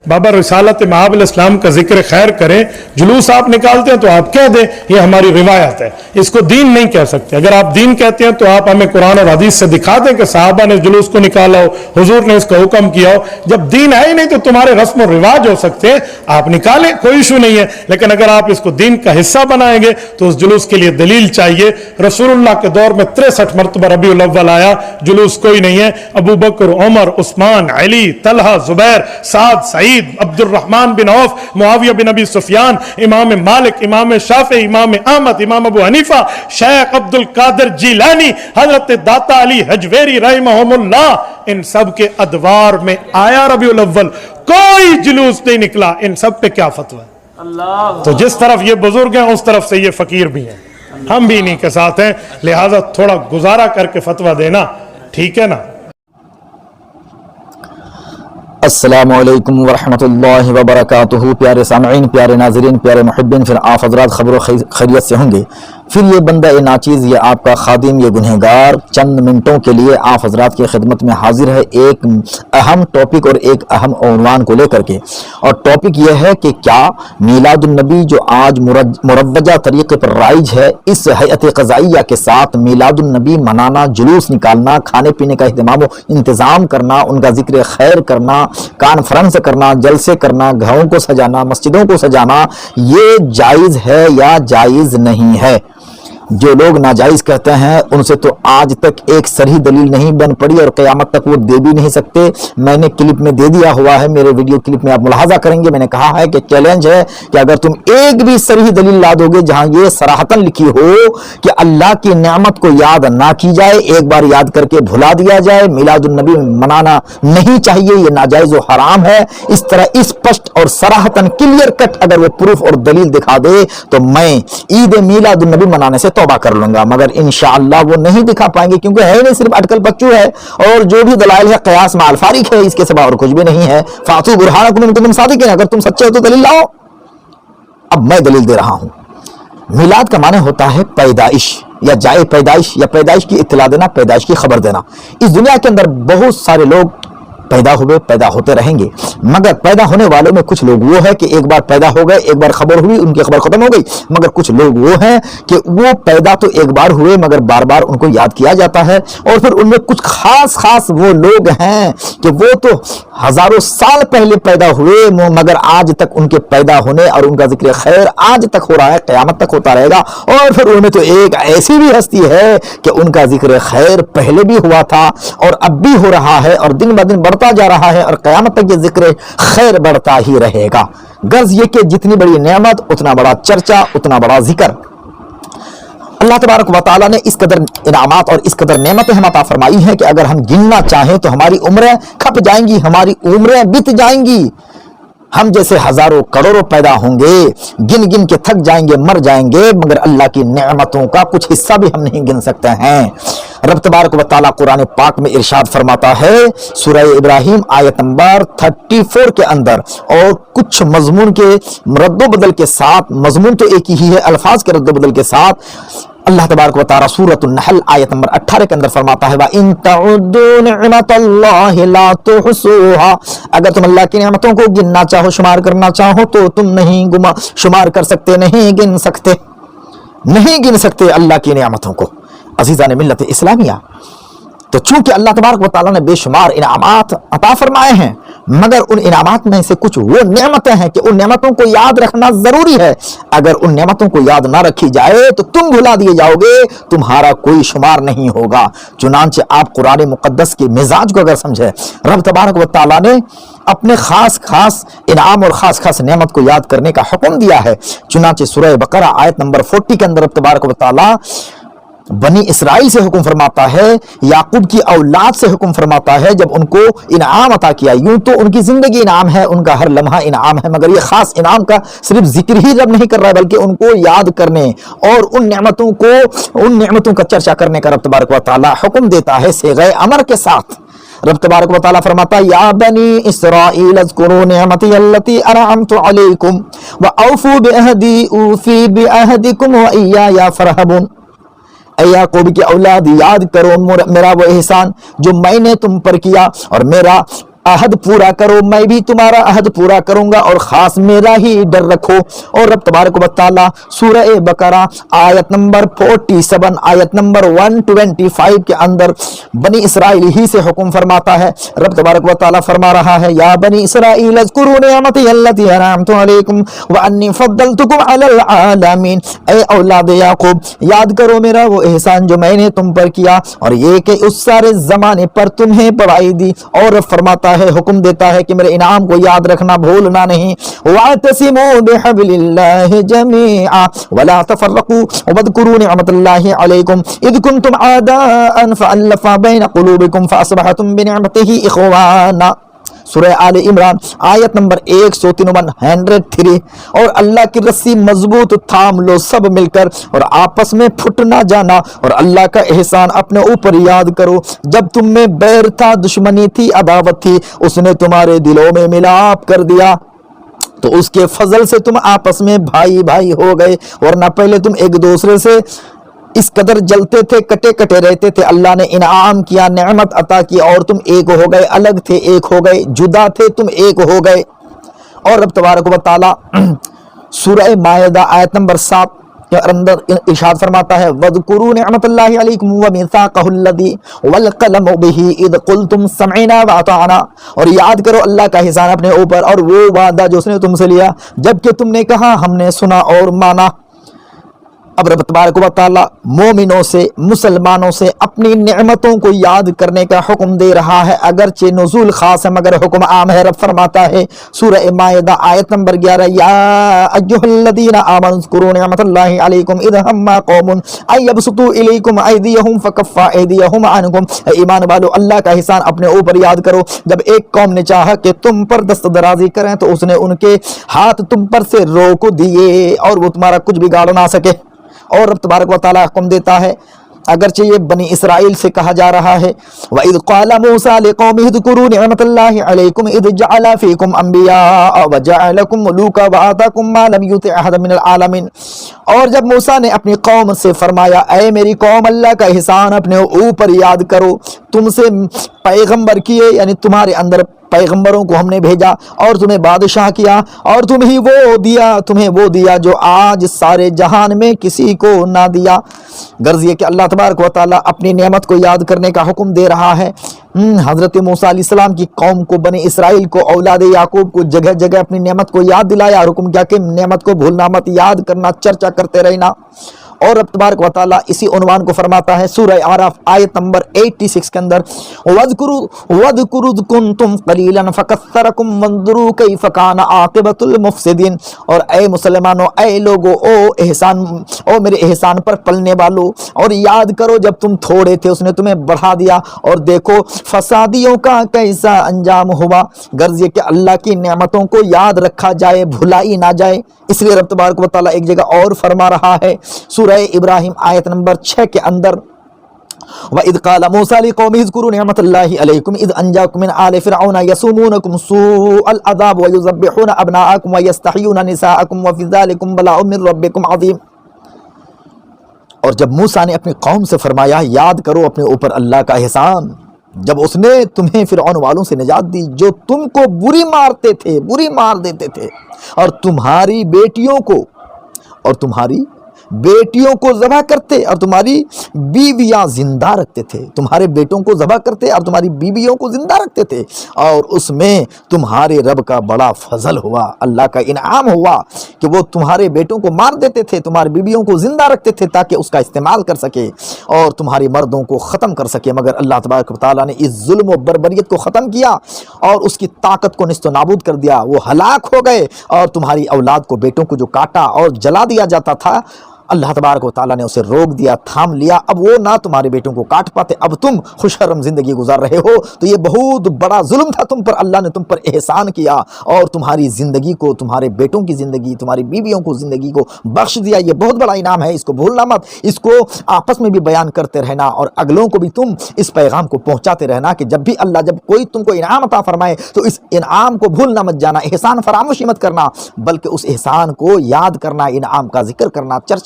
बाबा रिसालत महाब इस्लाम का जिक्र खैर करें, जुलूस आप निकालते हैं तो आप कह दें ये हमारी रिवायत है, इसको दीन नहीं कह सकते। अगर आप दीन कहते हैं तो आप हमें कुरान और हदीस से दिखा दें कि साहबा ने जुलूस को निकाला हो, हुजूर ने इसका हुक्म किया हो। जब दीन है ही नहीं तो तुम्हारे रस्म और रिवाज हो सकते हैं, आप निकालें, कोई इशू नहीं है। लेकिन अगर आप इसको दीन का हिस्सा बनाएंगे तो उस जुलूस के लिए दलील चाहिए। रसूलुल्लाह के दौर में 63 मरतबा रबीउल अव्वल आया, जुलूस कोई नहीं है। Abu Bakr, Umar, Usman, Ali, Talha, Zubair, Saad, Saeed, Abdur Rahman bin Auf, Muawiya bin Abi Sufyan, इमाम मालिक, इमाम शाफी, इमाम अहमद, इमाम अबू हनीफा, शेख अब्दुल कादिर जिलानी, हजरत दाता अली हजवेरी रहमहुल्लाह, इन सब के अदवार में आया रबीउल अव्वल, कोई जुलूस नहीं निकला। इन सब पे क्या फतवा है? तो जिस तरफ ये बुजुर्ग हैं उस तरफ से ये फकीर भी हैं, हम भी इन्हीं के साथ हैं, लिहाजा थोड़ा गुजारा करके फतवा देना, ठीक है ना। अस्सलामुअलैकुम वरहमतुल्लाहि वबरकातुहू। प्यारे सामईन, प्यारे नाज़रीन, प्यारे मुहिब्बीन, फिर आप हज़रात खबर खैरियत से होंगे। फिर ये बंदा ए नाचीज़, ये आपका खादिम, ये गुनहगार चंद मिनटों के लिए आप हज़रात की खिदमत में हाजिर है एक अहम टॉपिक और एक अहम उन्वान को लेकर के। और टॉपिक ये है कि क्या मीलादुन्नबी जो आज मुरव्वजा तरीके पर राइज है, इस हैअत क़ज़ाइया के साथ मीलादुन्नबी मनाना, जुलूस निकालना, खाने पीने का इंतज़ाम करना, उनका जिक्र खैर करना, कॉन्फ्रेंस करना, जलसे करना, घरों को सजाना, मस्जिदों को सजाना, ये जायज़ है या जायज़ नहीं है? जो लोग नाजायज़ कहते हैं उनसे तो आज तक एक सही दलील नहीं बन पड़ी और क़यामत तक वो दे भी नहीं सकते। मैंने क्लिप में दे दिया हुआ है, मेरे वीडियो क्लिप में आप मुलाहाजा करेंगे, मैंने कहा है कि चैलेंज है कि अगर तुम एक भी सही दलील ला दोगे जहां ये सराहतन लिखी हो कि अल्लाह की नेमत को याद ना की जाए, एक बार याद करके भुला दिया जाए, मिलादुन्नबी मनाना नहीं चाहिए, ये नाजायज़ और हराम है, इस तरह स्पष्ट और सराहतन क्लियर कट अगर वो प्रूफ और दलील दिखा दे तो मैं ईद मिलादुन्नबी मनाने से तौबा कर लूंगा। मगर इंशाअल्लाह वो नहीं दिखा पाएंगे, क्योंकि है नहीं, सिर्फ अटकल बच्चू है और जो भी दलाइल है क़यास माल फारिक है, इसके सिवा और कुछ भी नहीं है। फातू बुरहानकुम इन कुंतुम सादिकीन, अगर तुम सच्चे हो तो दलील लाओ। अब मैं दलील दे रहा हूं। मिलाद का माने होता है पैदाइश या जाए पैदाइश, या पैदाइश की इत्तला देना, पैदाइश की खबर देना। इस दुनिया के अंदर बहुत सारे लोग पैदा हुए, पैदा होते रहेंगे, मगर पैदा होने वालों में कुछ लोग वो है कि एक बार पैदा हो गए, एक बार खबर हुई, उनकी खबर खत्म हो गई। मगर कुछ लोग वो हैं कि वो पैदा तो एक बार हुए मगर बार बार उनको याद किया जाता है। और फिर उनमें कुछ खास वो लोग हैं कि वो तो हजारों साल पहले पैदा हुए मगर आज तक उनके पैदा होने और उनका जिक्र खैर आज तक हो रहा है, क़यामत तक होता रहेगा। और फिर उनमें तो एक ऐसी भी हस्ती है कि उनका जिक्र खैर पहले भी हुआ था और अब भी हो रहा है और दिन ब दिन बढ़ता जा रहा है और क़यामत तक ये जिक्र खैर बढ़ता ही रहेगा। गर्ज ये कि जितनी बड़ी नेमत उतना बड़ा चर्चा, उतना बड़ा जिक्र। अल्लाह तबारक व तआला ने इस कदर इनामात और इस कदर नेमतें हम अता फरमाई हैं कि अगर हम गिनना चाहें तो हमारी उम्रें खप जाएंगी, हमारी उम्रें बीत जाएंगी। हम जैसे हजारों करोड़ों पैदा होंगे, गिन गिन के थक जाएंगे, मर जाएंगे, मगर अल्लाह की नेमतों का कुछ हिस्सा भी हम नहीं गिन सकते हैं। रब तबारक व तआला कुरान पाक में इरशाद फरमाता है सूरह इब्राहिम आयत नंबर 34 के अंदर, और कुछ मजमून के रद्दो बदल के साथ, मजमून तो एक ही है, अल्फाज के रद्दो बदल के साथ अल्लाह तबारक व तआला सूरतुन नहल आयत नंबर 18 के अंदर फरमाता है, वा इन तउद्दू निअमतल्लाहि ला तुहसूहा, अगर तुम अल्लाह की नेमतों को गिनना चाहो, शुमार करना चाहो तो तुम नहीं शुमार कर सकते, नहीं गिन सकते, नहीं गिन सकते अल्लाह की नेमतों को। अजीज़ान मिल्लत इस्लामिया, तो चूंकि अल्लाह तबारक व तआला ने बेशुमार इनामात अता फरमाए हैं, मगर उन इनामात में से कुछ वो नेमतें हैं कि उन नेमतों को याद रखना जरूरी है। अगर उन नेमतों को याद ना रखी जाए तो तुम भुला दिए जाओगे, तुम्हारा कोई शुमार नहीं होगा। चुनांचे आप कुरान मुकद्दस के मिजाज को अगर समझे, रब तबारक व तआला ने अपने खास इनाम और खास नेमत को याद करने का हुक्म दिया है। चुनांचे सूरह बकरा आयत नंबर 40 के अंदर रब तबारक व तआला बनी इसराइल से हुक्म फरमाता है, याकूब की औलाद से हुक्म फरमाता है, जब उनको इनाम अता किया, यूं तो उनकी जिंदगी इनाम है, उनका हर लम्हा इनाम है, मगर ये खास इनाम का सिर्फ जिक्र ही रब नहीं कर रहा है, बल्कि उनको याद करने और उन नेमतों का चर्चा करने का रब तबारक व तआला हुक्म देता है सेग़े अमर के साथ। रब तबारक व तआला फरमाता है, या बनी इस्राईल अज़्कुरू निअमती अल्लती अनअमतु अलैकुम व औफू बिअहदी ऊफी बिअहदिकुम व इय्या फरहबून। ऐ याकूब की औलाद, याद करो मेरा वो एहसान जो मैंने तुम पर किया और मेरा अहद पूरा करो, मैं भी तुम्हारा अहद पूरा करूंगा, और खास मेरा ही डर रखो। और रब तबारक व तआला सूरह बकरा आयत नंबर 47 आयत नंबर 125 के अंदर बनी इसराइल ही से हुक्म फरमाता है। रब तबारक व तआला फरमा रहा है, या बनी इसराइल अज़कुरू निअमती अल्लती अनअमतु अलैकुम व अन्नी फद्दलतुकुम अलल आलमीन। ए औलाद याकूब, याद करो मेरा वो एहसान जो मैंने तुम पर किया, और ये कि उस सारे जमाने पर तुम्हें पढ़ाई दी। और फरमाता है, हुक्म देता है कि मेरे इनाम को याद रखना, भूलना नहीं। वातसिमू बिहब्लिल्लाहि जमीआ वला तफर्रकू वज़कुरू निअमतल्लाहि अलैकुम इज़ कुंतुम आदाअन फअल्लफ़ा बैन क़ुलूबिकुम फअस्बहतुम बिनिअमतिही इख़वाना। सूरह आले इमरान आयत नंबर 103। और अल्लाह की रस्सी मजबूत थाम लो सब मिलकर, और आपस में फुट ना जाना, और अल्लाह का एहसान अपने ऊपर याद करो। जब तुम में बैर था, दुश्मनी थी, अदावत थी, उसने तुम्हारे दिलों में मिलाप कर दिया, तो उसके फजल से तुम आपस में भाई भाई हो गए। वरना पहले तुम एक दूसरे से इस कदर जलते थे, कटे कटे रहते थे। अल्लाह ने इनाम किया, नेमत अता की, और तुम एक हो गए। अलग थे, एक हो गए। जुदा थे, तुम एक हो गए। और रब तबारक व तआला सूरह मायदा आयत नंबर 7 के अंदर इरशाद फरमाता है, वज़कुरू निअमतल्लाहि अलैकुम व मीसाक़हुल्लज़ी वल क़लमु बिही इज़ क़ुल्तुम समअना व अताअना। और याद करो अल्लाह का एहसान अपने ऊपर, और वो वादा जो उसने तुमसे लिया, जबकि तुमने कहा हमने सुना और माना। अब रब तबारक व तआला मोमिनों से, मुसलमानों से अपनी नेमतों को याद करने का हुक्म दे रहा है। अगरचे नुज़ूल खास है मगर हुक्म आम है। रब फरमाता है सूरह मायदा आयत नंबर 11, या अय्युहल्लज़ीना आमनु ज़कुरू निअमतल्लाहि अलैकुम इज़ हम्मा कौमुन अयबसुतू इलैकुम अयदियहुम फकफ्फा अयदियहुम अन्कुम। ईमान वालों, अल्लाह का एहसान अपने ऊपर याद करो। जब एक कौम ने चाहा कि तुम पर दस्तदराजी करें, तो उसने उनके हाथ तुम पर से रोक दिए, और वो तुम्हारा कुछ बिगाड़ ना सके। और रब तबारक व तआला हुक्म देता है, अगरचे ये बनी इसराइल से कहा जा रहा है, व इज़ क़ाला मूसा लिक़ौमिही उज़कुरू निअमतल्लाहि अलैकुम इज़ जअल फ़ीकुम अंबिया व जअलकुम मुलूका व आताकुम मा लम युति अहद मिनल आलमीन। और जब मूसा ने अपनी कौम से फरमाया, ऐ मेरी कौम, अल्लाह का एहसान अपने ऊपर याद करो। तुमसे पैगंबर किए, यानी तुम्हारे अंदर पैगंबरों को हमने भेजा, और तुम्हें बादशाह किया, और तुम्हें वो दिया जो आज सारे जहान में किसी को ना दिया। गर्ज ये कि अल्लाह तबारक व तआला अपनी नेमत को याद करने का हुक्म दे रहा है। हजरत मूसा अलैहिस्सलाम की कौम को, बनी इसराइल को, औलाद याकूब को जगह जगह अपनी नेमत को याद दिलाया, और हुक्म क्या कि नेमत को भूलना मत, याद करना, चर्चा करते रहना। और रब तबारक व तआला इसी उन्वान को फरमाता है सूरह आराफ आयत नंबर 86 के अंदर, वज़कुरू कुंतुम क़लीलन फ़कस्सरकुम वंज़ुरू कैफ़ कान आक़िबतुल मुफ़सिदीन। और ए मुसलमानों, ए लोगो, ओ मेरे एहसान पर पलने वालों, और याद करो जब तुम थोड़े थे उसने तुम्हें बढ़ा दिया, और देखो फसादियों का कैसा अंजाम हुआ। गर्ज ये कि अल्लाह की नेमतों को याद रखा जाए, भुलाई ना जाए। इसलिए रब तबारक व तआला एक जगह और फरमा रहा है सूरह इब्राहिम आयत नंबर 6 के अंदर, व इज़ क़ाला मूसा लिक़ौमिही उज़कुरू निअमतल्लाहि अलैकुम इज़ अंजाकुम मिन आलि फ़िरऔन यसूमूनकुम सूअल अज़ाब व युज़ब्बिहूना अब्नाअकुम व यस्तहयूना निसाअकुम व फ़ी ज़ालिकुम बलाउम मिन रब्बिकुम अज़ीम। और जब मूसा ने अपनी कौम से फरमाया, याद करो अपने ऊपर अल्लाह का एहसान, जब उसने तुम्हें फ़िरऔन वालों से निजात दी, जो तुमको बुरी मारते थे, बुरी मार देते थे, और तुम्हारी बेटियों को ज़बह करते, और तुम्हारी बीवियां जिंदा रखते थे। तुम्हारे बेटों को ज़बह करते और तुम्हारी बीवियों को जिंदा रखते थे, और उसमें तुम्हारे रब का बड़ा फजल हुआ, अल्लाह का इनाम हुआ कि वो तुम्हारे बेटों को मार देते थे, तुम्हारी बीवियों को जिंदा रखते थे ताकि उसका इस्तेमाल कर सके और तुम्हारी मर्दों को ख़त्म कर सके। मगर अल्लाह तबारक व तआला ने इस जुल्म व बर्बरियत को ख़त्म किया और उसकी ताकत को निस्तो नाबूद कर दिया। वो हलाक हो गए, और तुम्हारी औलाद को, बेटों को जो काटा और जला दिया जाता था, अल्लाह तबारक व तआला ने उसे रोक दिया, थाम लिया। अब वो ना तुम्हारे बेटों को काट पाते, अब तुम खुशहरम जिंदगी गुजार रहे हो। तो ये बहुत बड़ा जुल्म था तुम पर, अल्लाह ने तुम पर एहसान किया और तुम्हारी जिंदगी को, तुम्हारे बेटों की जिंदगी, तुम्हारी बीवियों को जिंदगी को बख्श दिया। ये बहुत बड़ा इनाम है, इसको भूलना मत। इसको आपस में भी बयान करते रहना और अगलों को भी तुम इस पैगाम को पहुंचाते रहना कि जब भी अल्लाह, जब कोई तुमको इनाम अता फरमाए तो इस इनाम को भूलना मत जाना, एहसान फरामोशी मत करना, बल्कि उस एहसान को याद करना, इनाम का जिक्र करना, चर्चा